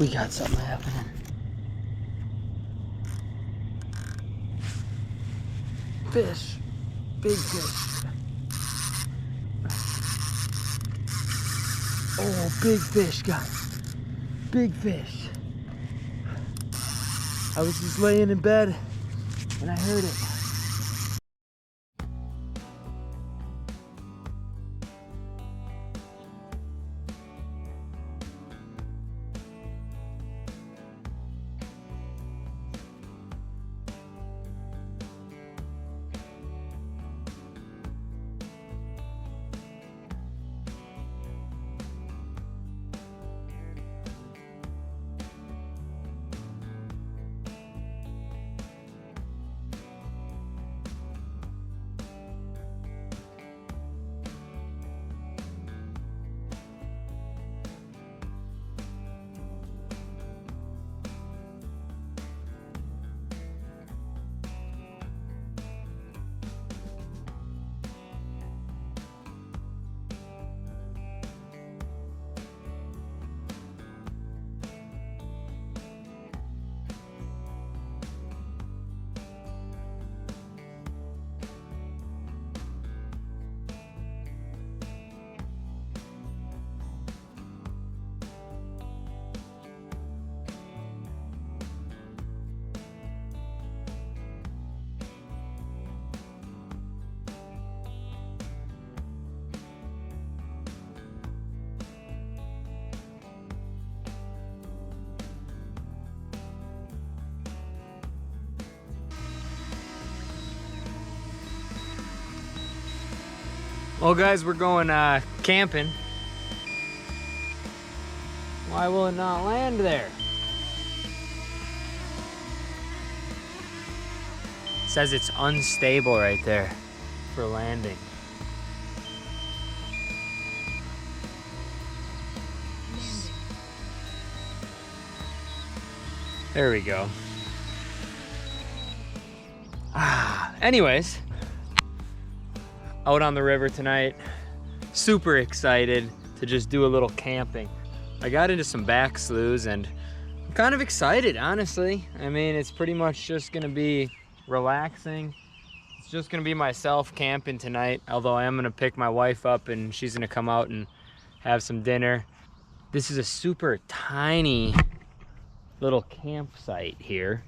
We got something happening. Fish. Big fish. Oh, big fish, guys. Big fish. I was just laying in bed and I heard it. Well guys, we're going camping. Why will it not land there? It says it's unstable right there for landing. There we go. Anyways, out on the river tonight. Super excited to just do a little camping. I got into some back sloughs and I'm kind of excited, honestly. I mean, it's pretty much just gonna be relaxing. It's just gonna be myself camping tonight, although I am gonna pick my wife up and she's gonna come out and have some dinner. This is a super tiny little campsite here.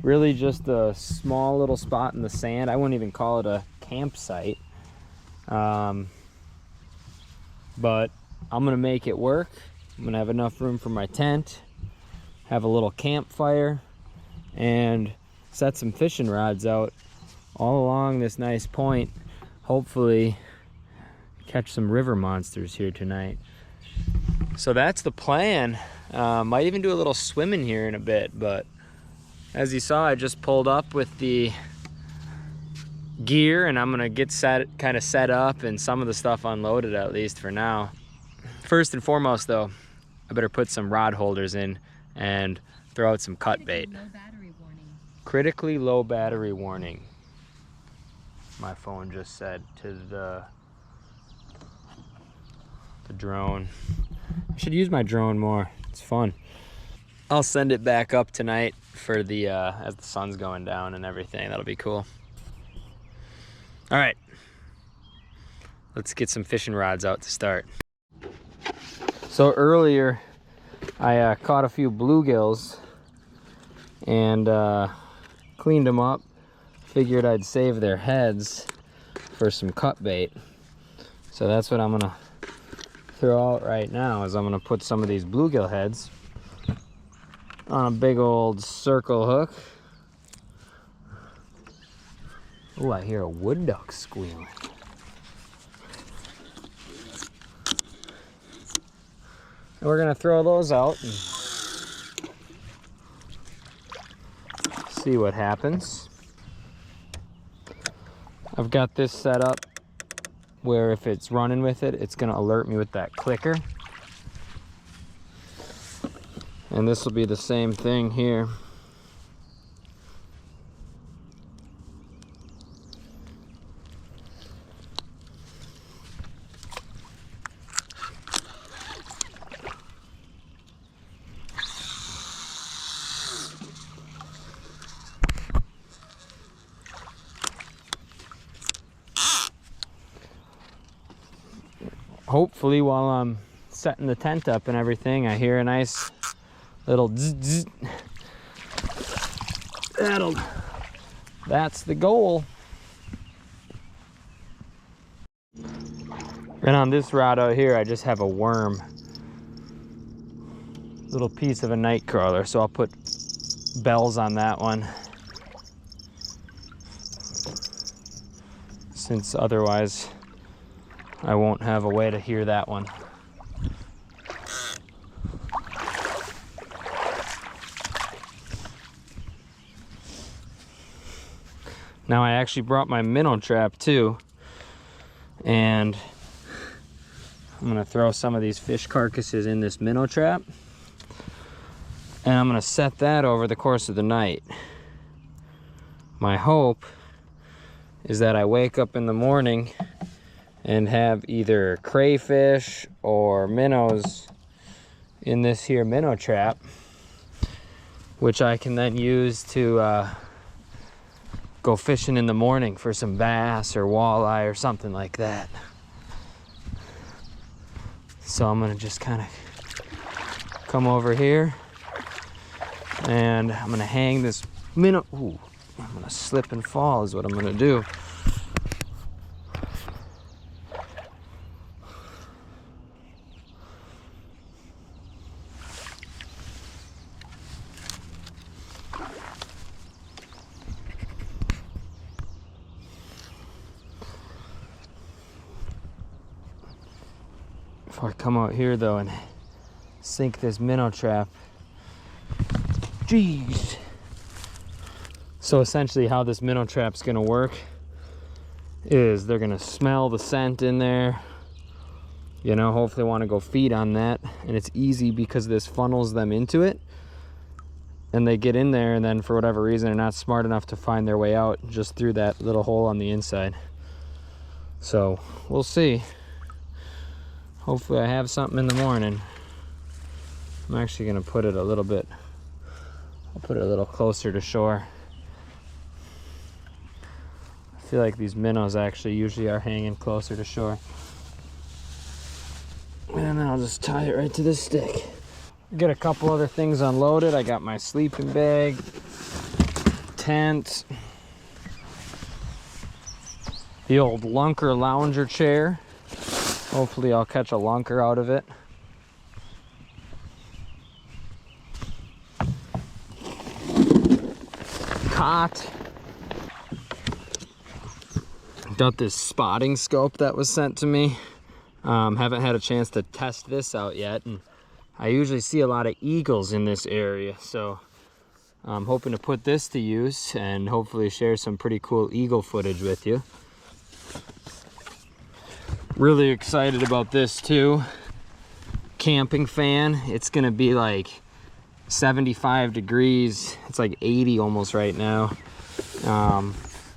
Really just a small little spot in the sand. I wouldn't even call it a campsite. But I'm gonna make it work. I'm gonna have enough room for my tent, have a little campfire, and set some fishing rods out all along this nice point. Hopefully catch some river monsters here tonight. So that's the plan. Might even do a little swimming here in a bit, but as you saw, I just pulled up with the gear and I'm gonna get kind of set up and some of the stuff unloaded, at least for now. First and foremost though, I better put some rod holders in and throw out some cut bait. Critically low battery warning. My phone just said to the drone. I should use my drone more. It's fun. I'll send it back up tonight for the as the sun's going down and everything. That'll be cool. All right, let's get some fishing rods out to start. So earlier I caught a few bluegills and cleaned them up. Figured I'd save their heads for some cut bait. So that's what I'm gonna throw out right now, is I'm gonna put some of these bluegill heads on a big old circle hook. Oh, I hear a wood duck squealing. And we're gonna throw those out and see what happens. I've got this set up where if it's running with it, it's gonna alert me with that clicker. And this will be the same thing here. hopefully while I'm setting the tent up and everything, I hear a nice little zzz, zzz. That's the goal. And on this rod out here, I just have a worm. Little piece of a night crawler, so I'll put bells on that one. Since otherwise I won't have a way to hear that one. Now I actually brought my minnow trap too, and I'm gonna throw some of these fish carcasses in this minnow trap, and I'm gonna set that over the course of the night. My hope is that I wake up in the morning and have either crayfish or minnows in this here minnow trap, which I can then use to go fishing in the morning for some bass or walleye or something like that. So I'm gonna just kind of come over here and I'm gonna hang this minnow. Ooh, I'm gonna slip and fall is what I'm gonna do. If I come out here though and sink this minnow trap, jeez. So essentially how this minnow trap's gonna work is they're gonna smell the scent in there, you know, hopefully want to go feed on that, and it's easy because this funnels them into it, and they get in there and then for whatever reason they're not smart enough to find their way out just through that little hole on the inside. So we'll see. Hopefully I have something in the morning. I'm actually gonna put it a little bit, I'll put it a little closer to shore. I feel like these minnows actually usually are hanging closer to shore. And then I'll just tie it right to this stick. Get a couple other things unloaded. I got my sleeping bag, tent, the old lunker lounger chair. Hopefully I'll catch a lunker out of it. Cot. Got this spotting scope that was sent to me. Haven't had a chance to test this out yet, and I usually see a lot of eagles in this area, so I'm hoping to put this to use and hopefully share some pretty cool eagle footage with you. Really excited about this too. Camping fan. It's gonna be like 75 degrees. It's like 80 almost right now.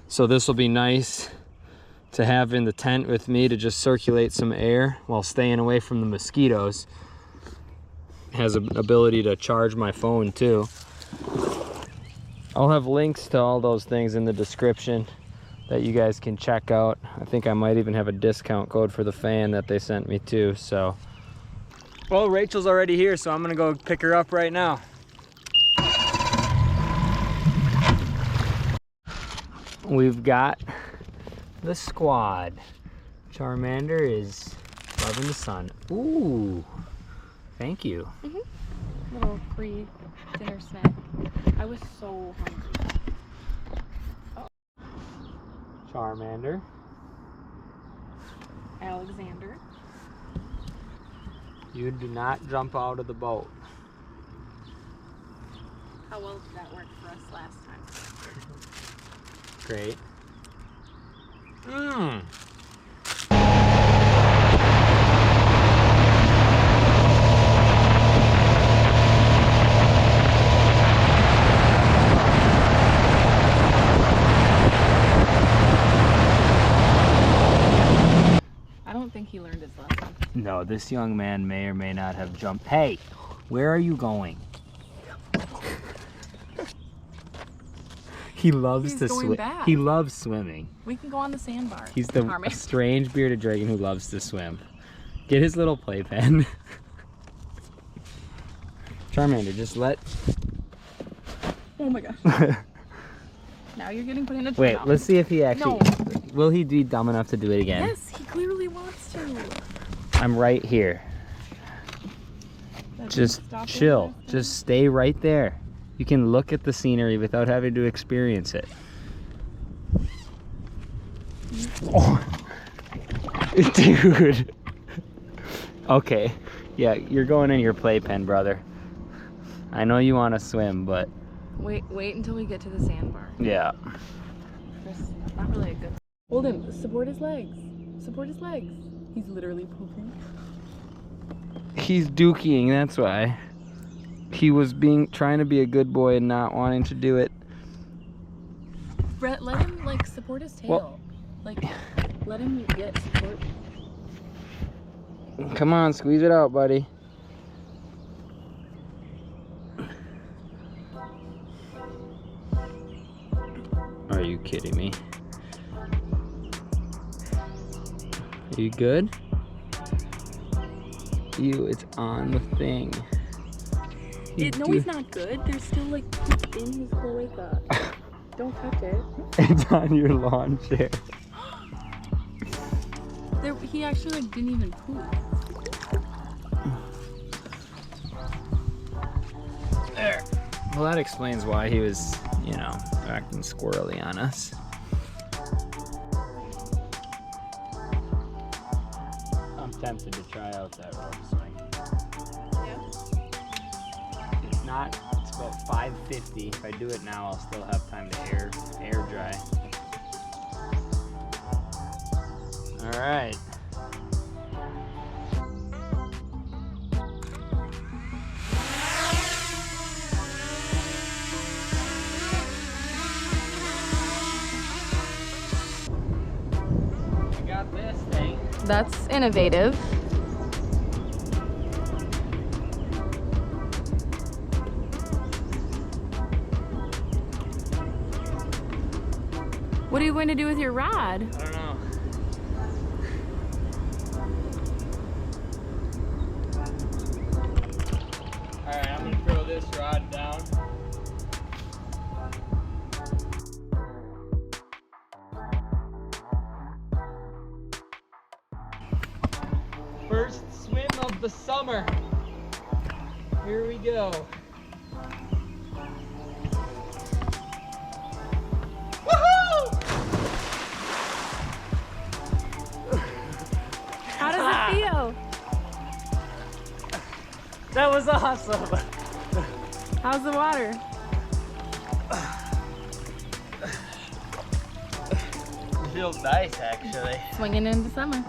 So this will be nice to have in the tent with me to just circulate some air while staying away from the mosquitoes. It has an ability to charge my phone too. I'll have links to all those things in the description that you guys can check out. I think I might even have a discount code for the fan that they sent me too, so. Well, Rachel's already here, so I'm gonna go pick her up right now. We've got the squad. Charmander is loving the sun. Ooh, thank you. Little pre-dinner snack. I was so hungry. Charmander. Alexander. You do not jump out of the boat. How well did that work for us last time? Great. I don't think he learned his lesson. No, this young man may or may not have jumped. Hey, where are you going? He loves to swim. He loves swimming. We can go on the sandbar. He's the strange bearded dragon who loves to swim. Get his little playpen. Charmander, just let... Oh my gosh. Now you're getting put in a timeout. Wait, let's see if he actually... No. Will he be dumb enough to do it again? Yes, he clearly wants to. I'm right here. Just chill. Just stay right there. You can look at the scenery without having to experience it. Oh. Dude. Okay. Yeah, you're going in your playpen, brother. I know you want to swim, but... Wait until we get to the sandbar. Yeah. Chris, not really a good... Hold him. Support his legs. Support his legs. He's literally pooping. He's dookying, that's why. He was trying to be a good boy and not wanting to do it. Brett, let him, like, support his tail. Well, like, let him get support. Come on, squeeze it out, buddy. Are you kidding me? Are you good? It's on the thing. No, he's not good. There's still like poop in his cloaca. Don't touch it. It's on your lawn chair. He actually like didn't even poop. There. Well, that explains why he was, acting squirrely on us. I'm tempted to try out that rope swing. Yeah. It's about $5.50. If I do it now, I'll still have time to air dry. All right. I got this thing. That's innovative. What are you going to do with your rod? I don't know. Alright, I'm gonna throw this rod down. First swim of the summer. Here we go. How does it feel? That was awesome. How's the water? It feels nice, actually. Swinging into summer.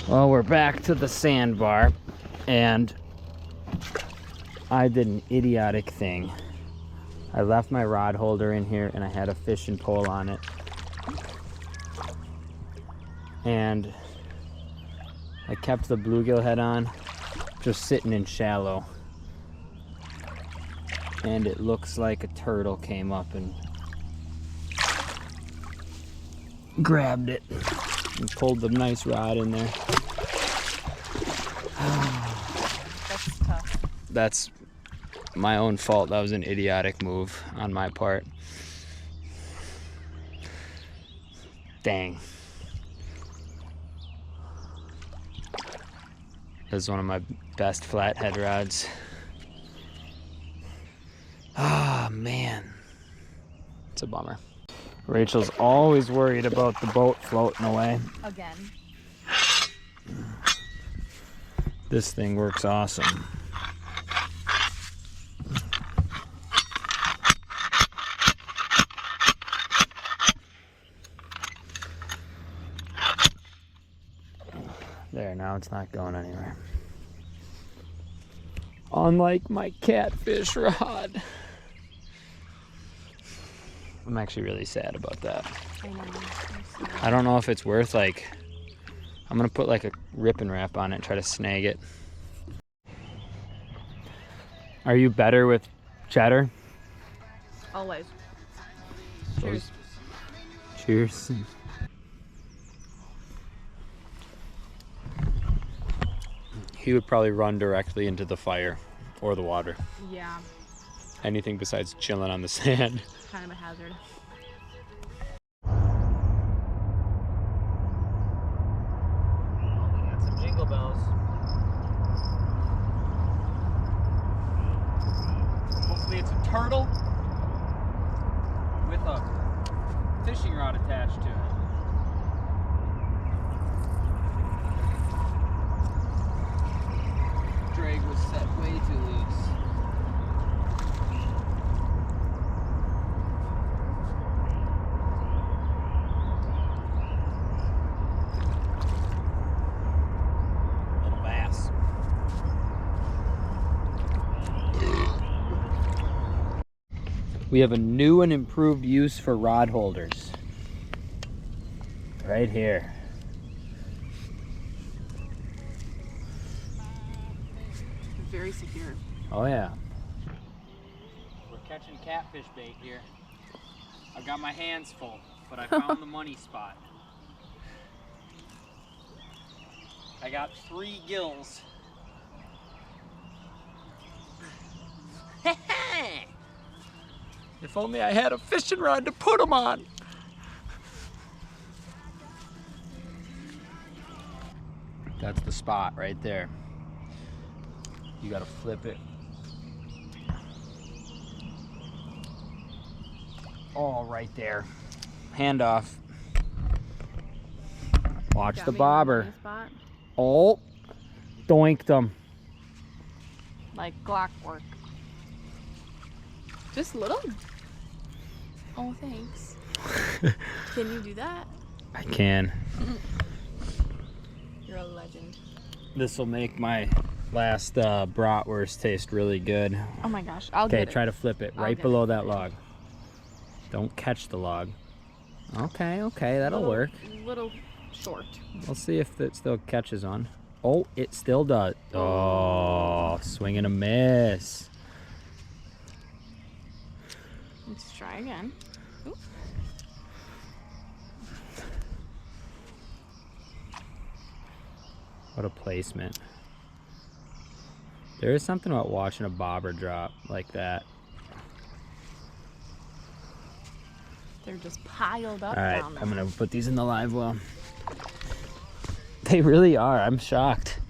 Well, we're back to the sandbar, and I did an idiotic thing. I left my rod holder in here, and I had a fishing pole on it. And I kept the bluegill head on, just sitting in shallow. And it looks like a turtle came up and grabbed it and pulled the nice rod in there. That's tough. That's my own fault. That was an idiotic move on my part. Dang. This is one of my best flathead rods. Ah, man. It's a bummer. Rachel's always worried about the boat floating away. Again. This thing works awesome. There, now it's not going anywhere. Unlike my catfish rod. I'm actually really sad about that. I know. I don't know if it's worth, like, I'm gonna put like a rip and wrap on it and try to snag it. Are you better with cheddar? Always. Cheers. Cheers. He would probably run directly into the fire or the water. Yeah. Anything besides chilling on the sand. Kind of a hazard. We got some jingle bells. Hopefully it's a turtle with a fishing rod attached to it. Drag was set way too loose. Little bass. We have a new and improved use for rod holders. Right here. Very secure. Oh yeah. We're catching catfish bait here. I've got my hands full, but I found the money spot. I got 3 gills. If only I had a fishing rod to put them on. That's the spot right there. You gotta flip it. Oh, right there. Hand off. Watch Got the me in the bobber. money spot. Oh, doinked them. Like clockwork. Just little. Oh, thanks. Can you do that? I can. You're a legend. This will make my last bratwurst taste really good. Oh my gosh, I'll Okay, get it. try to flip it I'll right get below it. that log. Don't catch the log. Okay, that'll work. Little short. We'll see if it still catches on. Oh, it still does. Oh, swing and a miss. Let's try again. Ooh. What a placement. There is something about watching a bobber drop like that. They're just piled up All right, down there. I'm gonna put these in the live well. They really are. I'm shocked.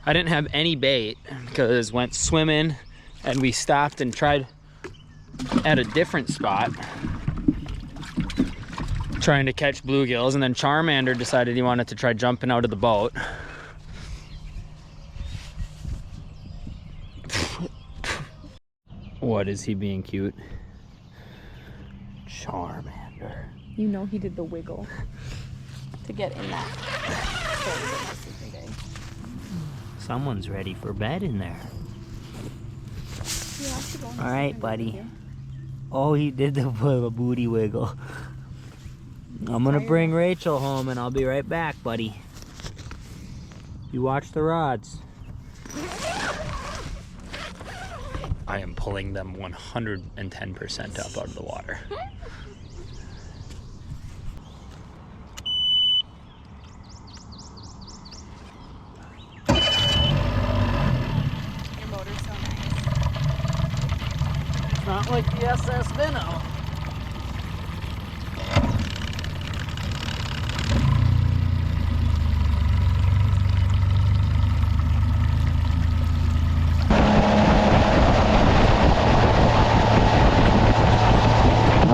I didn't have any bait because went swimming and we stopped and tried at a different spot trying to catch bluegills, and then Charmander decided he wanted to try jumping out of the boat. What, is he being cute? Charmander. You know he did the wiggle to get in that. Someone's ready for bed in there. All right, buddy. Oh, he did the booty wiggle. I'm gonna bring Rachel home and I'll be right back, buddy. You watch the rods. I am pulling them 110% up out of the water. Your motor's so nice. Not like the SS Minnow.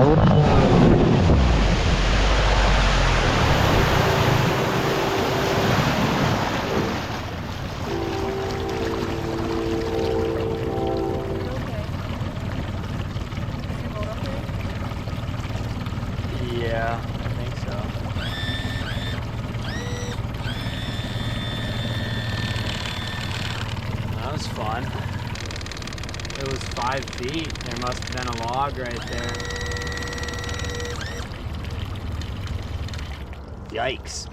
Yeah, I think so. That was fun. It was 5 feet. There must have been a log right there. Yikes.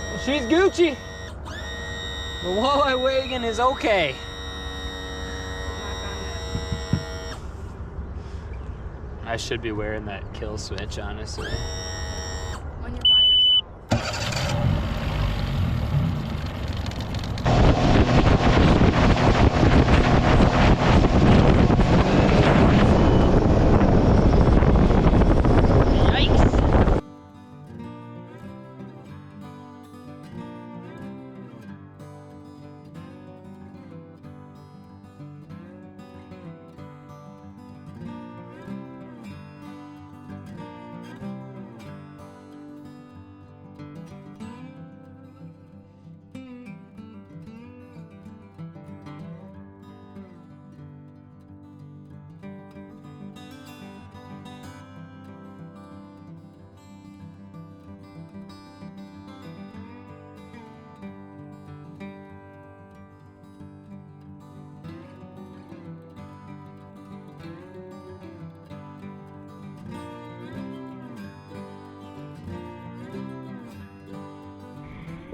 Well, she's Gucci. The walleye wagon is okay. I should be wearing that kill switch, honestly. When you're by yourself. Yikes!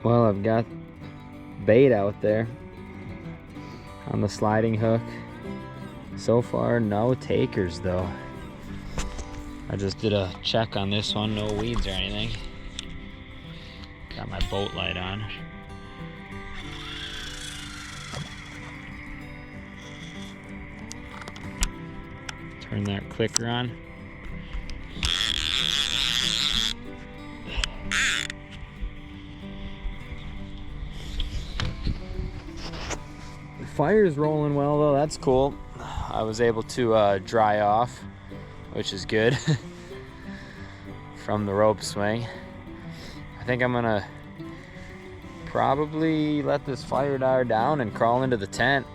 Well, I've got bait out there on the sliding hook. So far, no takers though. I just did a check on this one, no weeds or anything. Got my boat light on. Turn that clicker on. Fire's rolling well though, that's cool. I was able to dry off, which is good, from the rope swing. I think I'm gonna probably let this fire die down and crawl into the tent.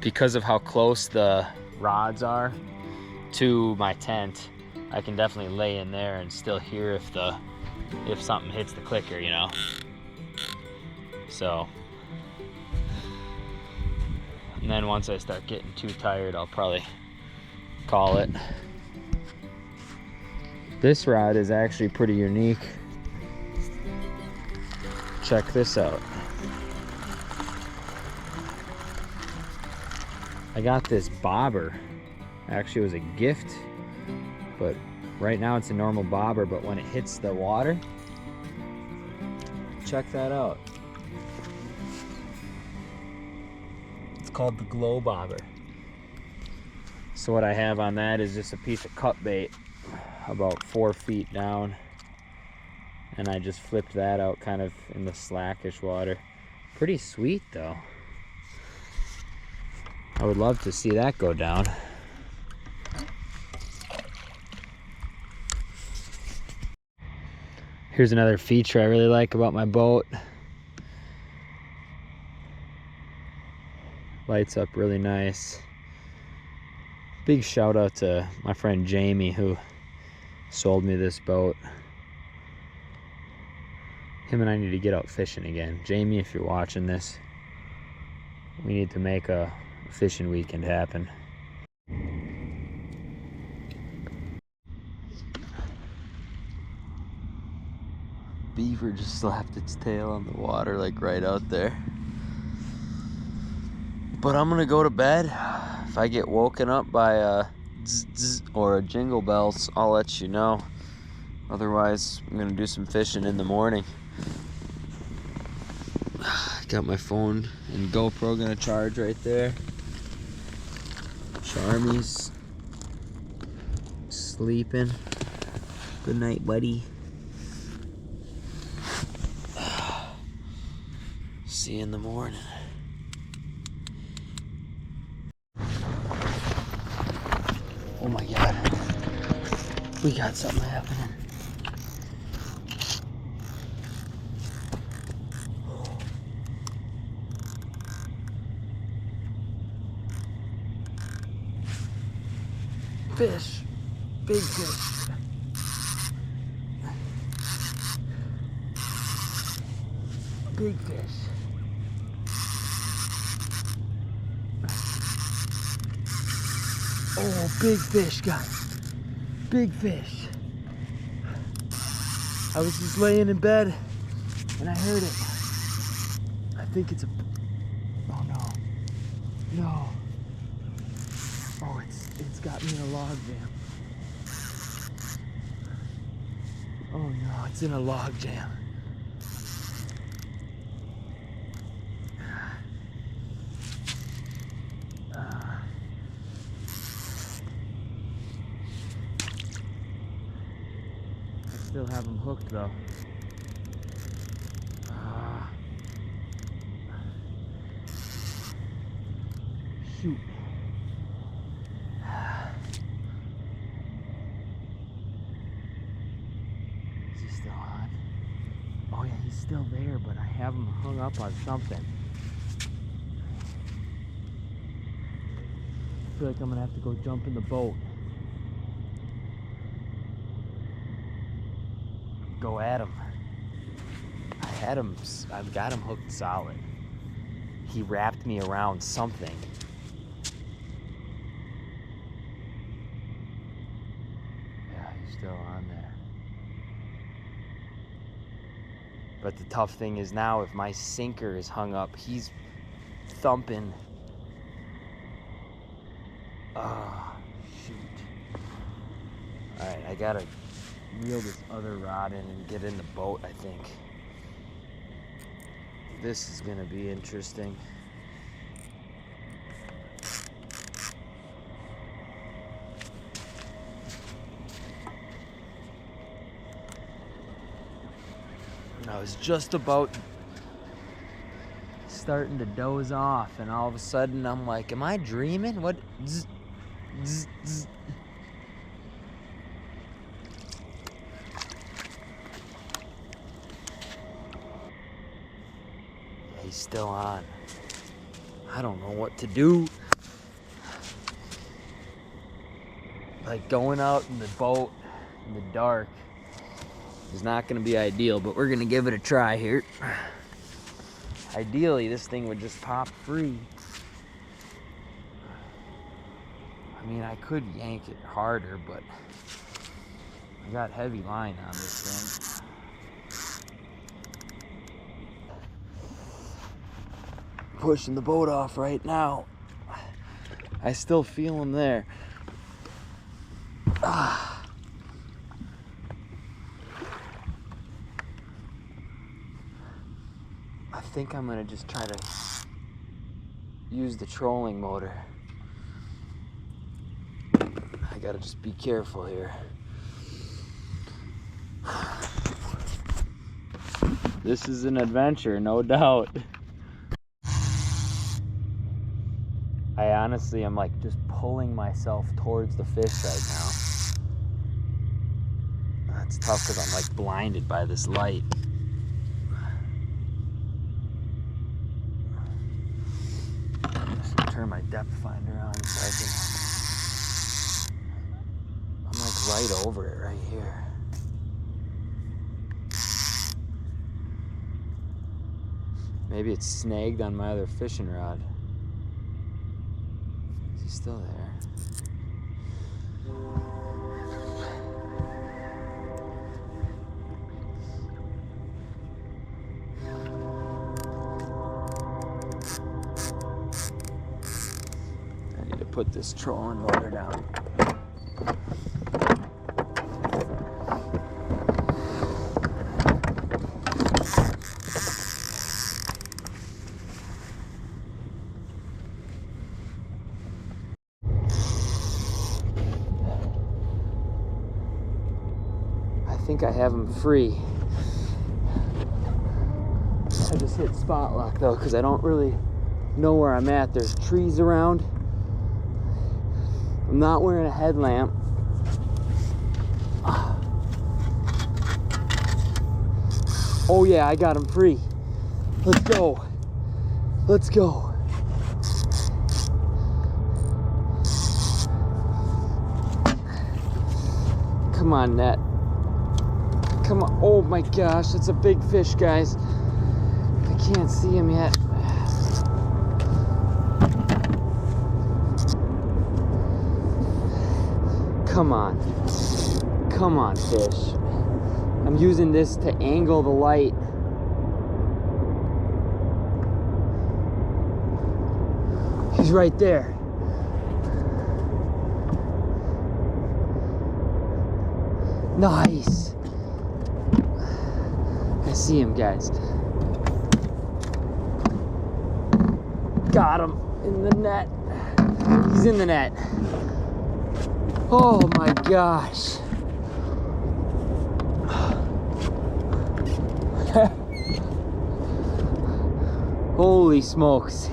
Because of how close the rods are to my tent, I can definitely lay in there and still hear if something hits the clicker, you know. So, and then once I start getting too tired, I'll probably call it. This rod is actually pretty unique. Check this out. I got this bobber. Actually, it was a gift, but right now it's a normal bobber, but when it hits the water, check that out. It's called the glow bobber. So what I have on that is just a piece of cut bait about 4 feet down, and I just flipped that out kind of in the slackish water. Pretty sweet though. I would love to see that go down. Here's another feature I really like about my boat. Lights up really nice. Big shout out to my friend Jamie who sold me this boat. Him and I need to get out fishing again. Jamie, if you're watching this, we need to make a fishing weekend happen. Beaver just slapped its tail on the water, like right out there. But I'm gonna go to bed. If I get woken up by a zzz, zzz or a jingle bells, I'll let you know. Otherwise, I'm gonna do some fishing in the morning. Got my phone and GoPro gonna charge right there. Charmy's sleeping. Good night, buddy. See you in the morning. Oh my God. We got something happening. Fish. Big fish. Big fish. Oh, big fish, guys. Big fish. I was just laying in bed and I heard it. I think it's a... Oh no. No. Oh, it's got me in a log jam. Oh no, it's in a log jam. I still have them hooked though. Shoot. Is he still on? Oh yeah, he's still there, but I have him hung up on something. I feel like I'm gonna have to go jump in the boat. Go at him. I've got him hooked solid. He wrapped me around something. Yeah, he's still on there. But the tough thing is now, if my sinker is hung up, he's thumping. Oh, shoot. All right, I gotta reel this other rod in and get in the boat, I think. This is gonna be interesting. I was just about starting to doze off, and all of a sudden I'm like, am I dreaming? What? Zzz, zzz, zzz. He's still on. I don't know what to do. Like, going out in the boat in the dark is not going to be ideal, but we're going to give it a try here. Ideally, this thing would just pop free. I mean, I could yank it harder, but I got heavy line on this thing. Pushing the boat off right now. I still feel him there. I think I'm gonna just try to use the trolling motor. I gotta just be careful here. This is an adventure, no doubt. I honestly am like just pulling myself towards the fish right now. That's tough because I'm like blinded by this light. I'm just gonna turn my depth finder on so I can... I'm like right over it right here. Maybe it's snagged on my other fishing rod. Still there. I need to put this trolling motor down. I think I have him free. I just hit spot lock though, because I don't really know where I'm at. There's trees around. I'm not wearing a headlamp. Oh yeah, I got him free. Let's go. Let's go. Come on, net. Come on. Oh my gosh, it's a big fish, guys. I can't see him yet. Come on. Come on, fish. I'm using this to angle the light. He's right there. Nice. I see him, guys. Got him in the net. He's in the net. Oh my gosh. Holy smokes.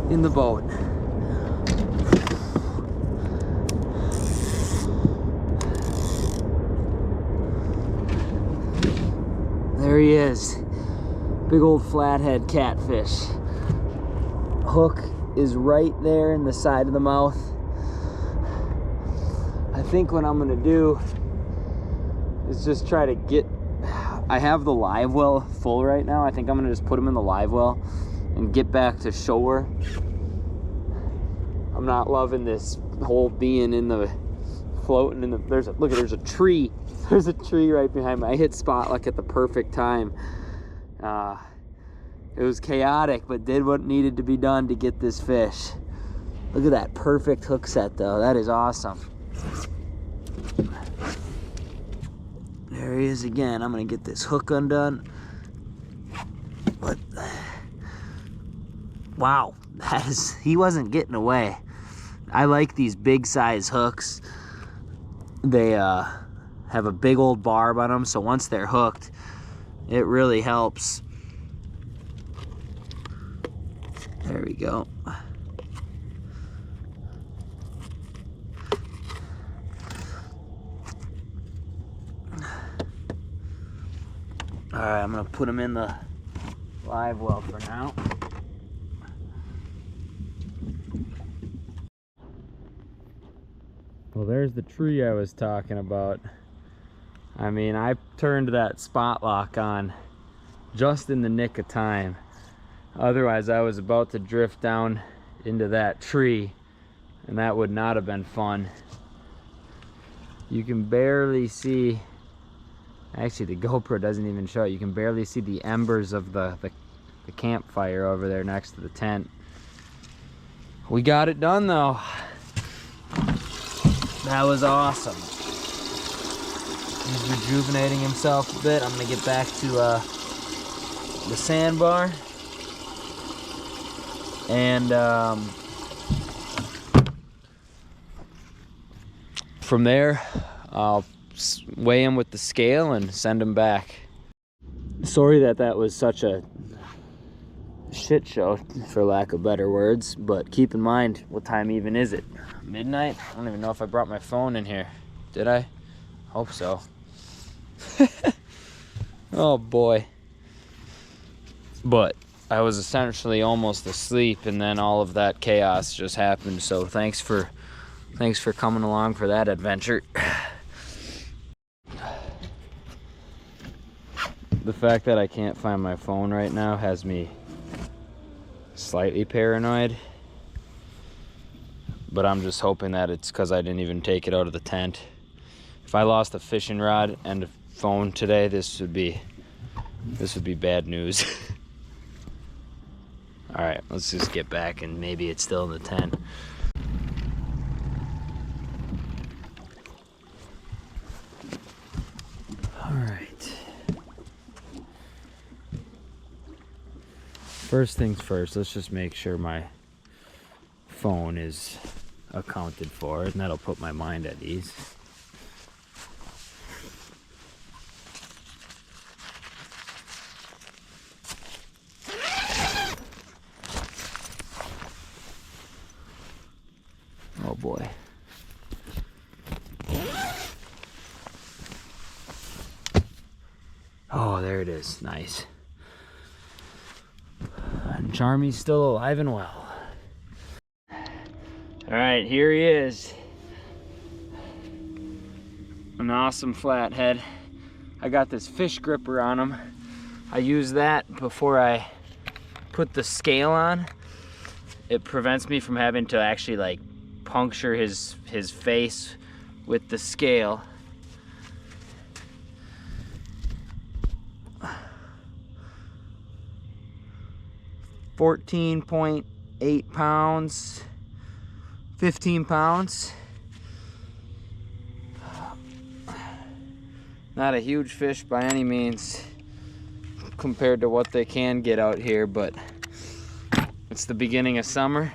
In the boat. There he is. Big old flathead catfish. Hook is right there in the side of the mouth. I think what I'm gonna do is just try to get, I have the live well full right now. I think I'm gonna just put him in the live well and get back to shore. I'm not loving this whole being in the, floating in the, there's a tree. There's a tree right behind me. I hit spot lock at the perfect time. It was chaotic, but did what needed to be done to get this fish. Look at that perfect hook set though. That is awesome. There he is again. I'm gonna get this hook undone. But wow, he wasn't getting away. I like these big size hooks. They have a big old barb on them, so once they're hooked, it really helps. There we go. All right, I'm gonna put him in the live well for now. Well, there's the tree I was talking about. I mean, I turned that spot lock on just in the nick of time. Otherwise, I was about to drift down into that tree, and that would not have been fun. You can barely see, actually the GoPro doesn't even show it. You can barely see the embers of the campfire over there next to the tent. We got it done though. That was awesome. He's rejuvenating himself a bit. I'm gonna get back to the sandbar. And from there, I'll weigh him with the scale and send him back. Sorry that was such a shit show, for lack of better words, but keep in mind, what time even is it? Midnight? I don't even know if I brought my phone in here. Did I? Hope so. Oh boy. But I was essentially almost asleep, and then all of that chaos just happened. So thanks for coming along for that adventure. The fact that I can't find my phone right now has me slightly paranoid, but I'm just hoping that it's because I didn't even take it out of the tent. If I lost a fishing rod and a phone today, this would be bad news. All right, let's just get back, and maybe it's still in the tent. All right. First things first, let's just make sure my phone is accounted for, and that'll put my mind at ease. Oh boy. Oh, there it is. Nice. And Charmy's still alive and well. All right, here he is. An awesome flathead. I got this fish gripper on him. I use that before I put the scale on. It prevents me from having to actually like puncture his face with the scale. .8 pounds, 15 pounds. Not a huge fish by any means compared to what they can get out here, but it's the beginning of summer.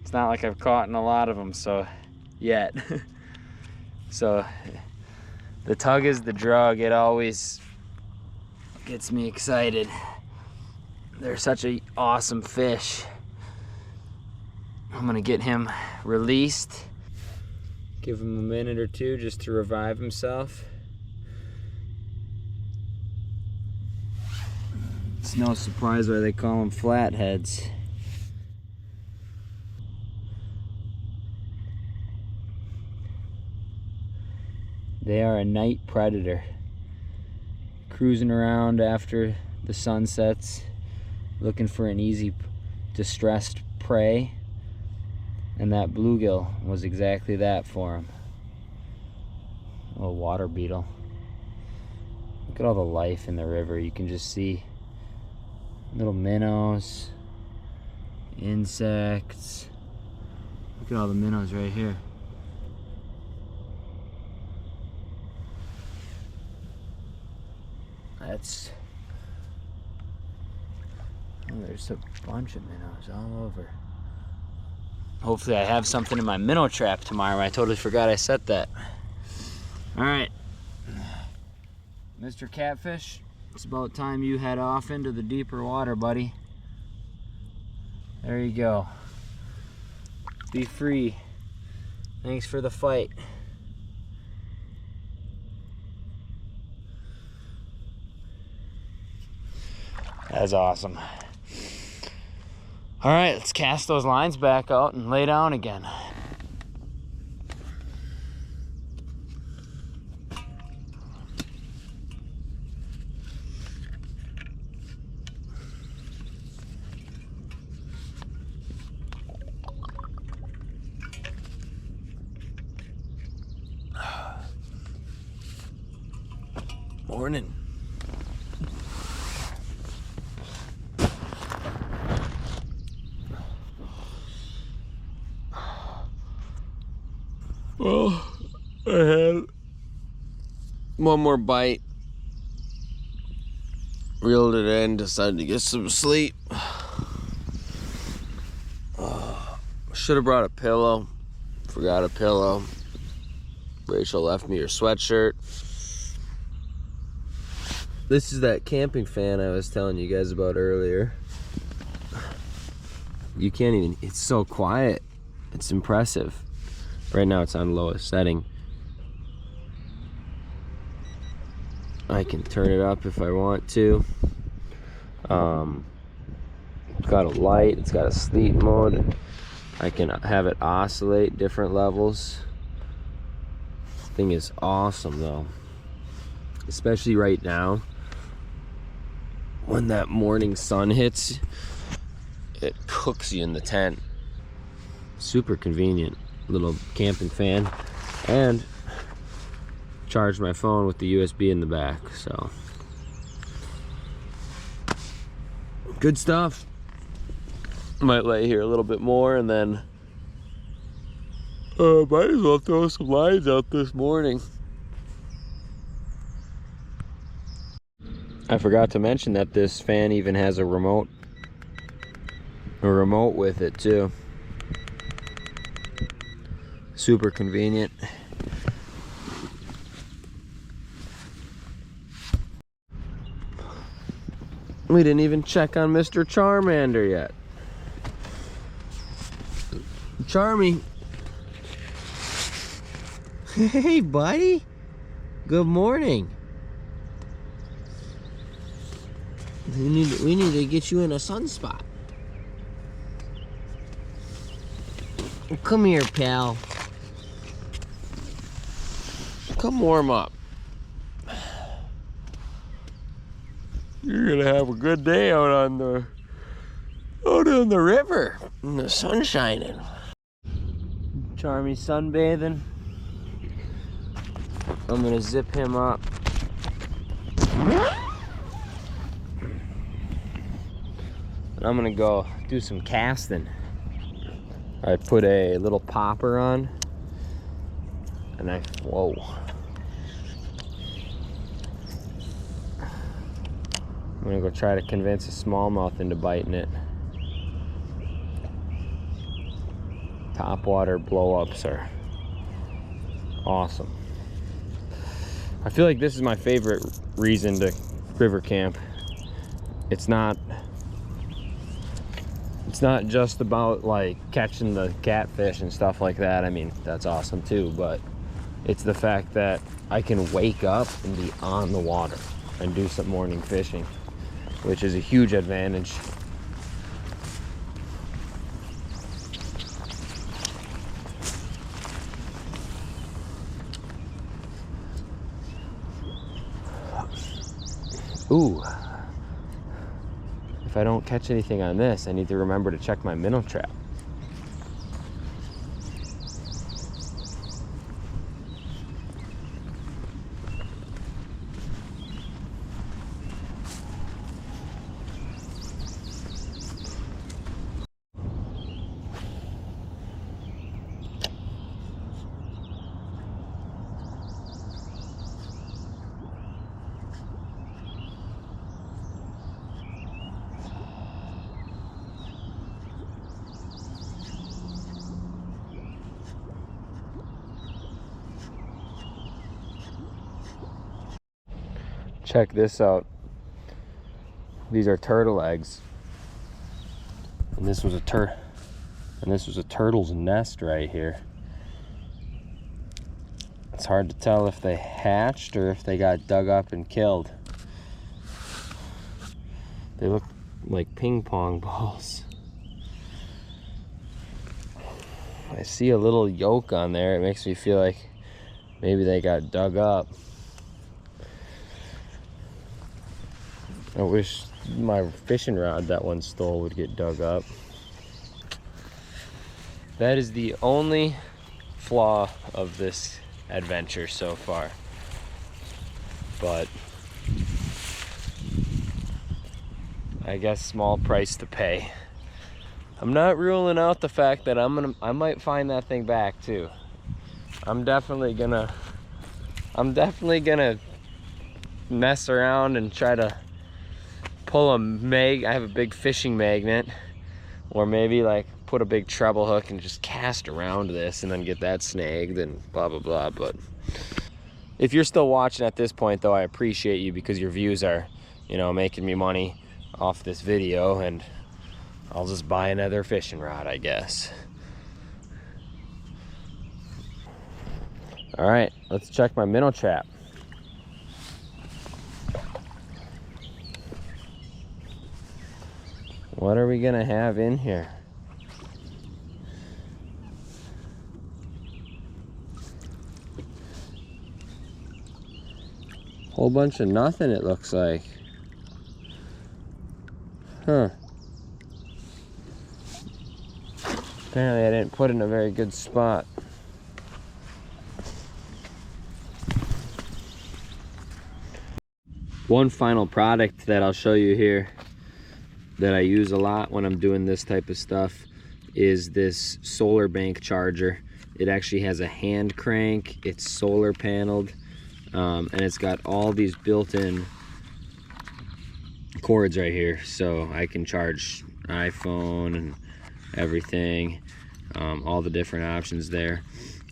It's not like I've caught in a lot of them yet. So the tug is the drug. It always gets me excited. They're such an awesome fish. I'm gonna get him released. Give him a minute or two just to revive himself. It's no surprise why they call them flatheads. They are a night predator, cruising around after the sun sets, looking for an easy, distressed prey, and that bluegill was exactly that for him. A little water beetle. Look at all the life in the river. You can just see little minnows, insects. Look at all the minnows right here. There's a bunch of minnows all over. Hopefully I have something in my minnow trap tomorrow. I totally forgot I set that. All right, Mr. Catfish, it's about time you head off into the deeper water, buddy. There you go. Be free. Thanks for the fight. That's awesome. All right, let's cast those lines back out and lay down again. Morning. Well, I had one more bite, reeled it in, decided to get some sleep. Should have brought a pillow, forgot a pillow. Rachel left me her sweatshirt. This is that camping fan I was telling you guys about earlier. You can't even, it's so quiet. It's impressive. Right now it's on lowest setting. I can turn it up if I want to. It's got a light, it's got a sleep mode. I can have it oscillate different levels. This thing is awesome though. Especially right now. When that morning sun hits, it cooks you in the tent. Super convenient. Little camping fan, and charge my phone with the USB in the back. So good stuff. Might lay here a little bit more and then might as well throw some lines out this morning. I forgot to mention that this fan even has a remote with it too. Super convenient. We didn't even check on Mr. Charmander yet. Charmy. Hey, buddy. Good morning. We need to get you in a sunspot. Come here, pal. Come warm up. You're gonna have a good day out on the river in the sun shining. Charmy sunbathing. I'm gonna zip him up. And I'm gonna go do some casting. I put a little popper on, and whoa. I'm gonna go try to convince a smallmouth into biting it. Topwater blow-ups are awesome. I feel like this is my favorite reason to river camp. It's not just about like catching the catfish and stuff like that. I mean, that's awesome too, but it's the fact that I can wake up and be on the water and do some morning fishing, which is a huge advantage. Ooh. If I don't catch anything on this, I need to remember to check my minnow trap. Check this out. These are turtle eggs. And this was a turtle's nest right here. It's hard to tell if they hatched or if they got dug up and killed. They look like ping pong balls. I see a little yolk on there. It makes me feel like maybe they got dug up. I wish my fishing rod that one stole would get dug up. That is the only flaw of this adventure so far. But I guess small price to pay. I'm not ruling out the fact that I might find that thing back too. I'm definitely gonna mess around and try to pull I have a big fishing magnet, or maybe like put a big treble hook and just cast around this and then get that snagged and blah blah blah. But if you're still watching at this point though, I appreciate you, because your views are, you know, making me money off this video, and I'll just buy another fishing rod, I guess. All right, let's check my minnow trap. What are we gonna have in here? Whole bunch of nothing, it looks like. Huh. Apparently I didn't put it in a very good spot. One final product that I'll show you here that I use a lot when I'm doing this type of stuff is this solar bank charger. It actually has a hand crank, it's solar paneled, and it's got all these built-in cords right here, so I can charge iPhone and everything, all the different options there.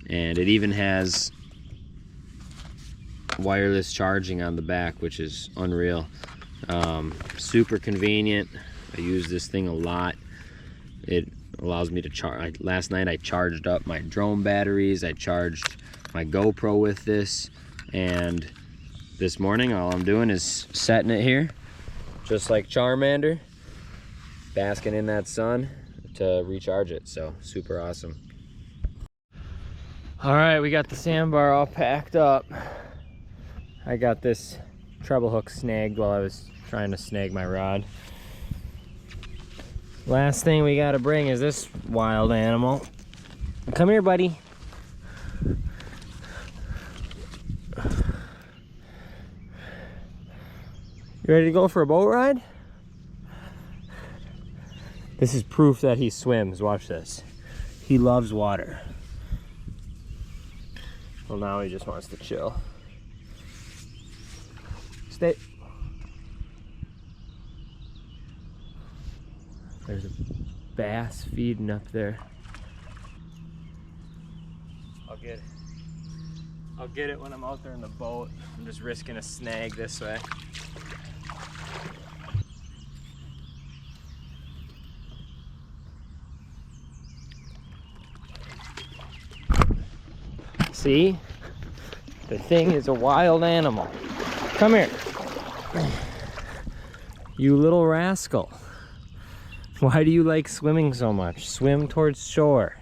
And it even has wireless charging on the back, which is unreal. Super convenient. I use this thing a lot. It allows me to charge. Last night I charged up my drone batteries. I charged my GoPro with this, and this morning all I'm doing is setting it here, just like Charmander, basking in that sun to recharge it. So super awesome. All right, we got the sandbar all packed up. I got this treble hook snagged while I was trying to snag my rod. Last thing we gotta bring is this wild animal. Come here, buddy. You ready to go for a boat ride? This is proof that he swims. Watch this. He loves water. Well, now he just wants to chill. Stay. There's a bass feeding up there. I'll get it when I'm out there in the boat. I'm just risking a snag this way. See? The thing is a wild animal. Come here. You little rascal. Why do you like swimming so much? Swim towards shore.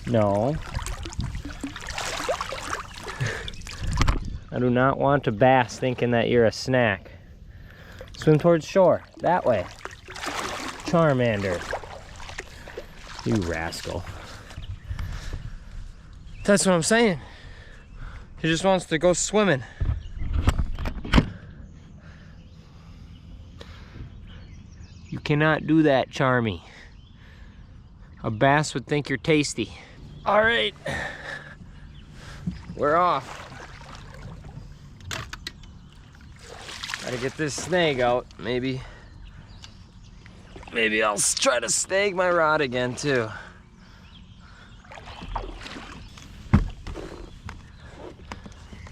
No. I do not want to bass thinking that you're a snack. Swim towards shore. That way. Charmander. You rascal. That's what I'm saying. He just wants to go swimming. You cannot do that, Charmy. A bass would think you're tasty. All right, we're off. Gotta get this snag out. Maybe I'll try to snag my rod again too.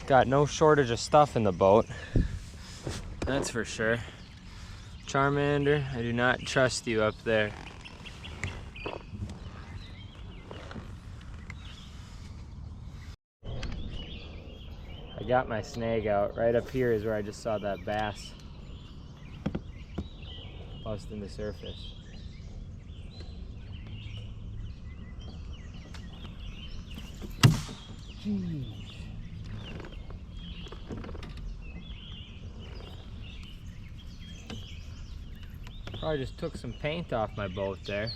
Got no shortage of stuff in the boat. That's for sure. Charmander, I do not trust you up there. I got my snag out. Right up here is where I just saw that bass busting the surface. Jeez. Probably just took some paint off my boat there.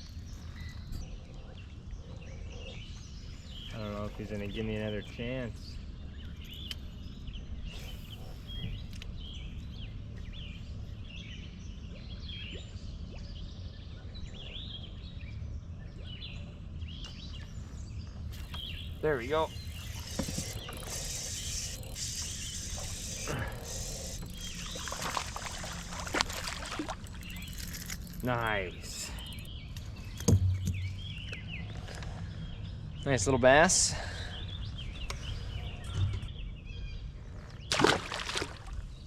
I don't know if he's gonna give me another chance. There we go. Nice. Nice little bass.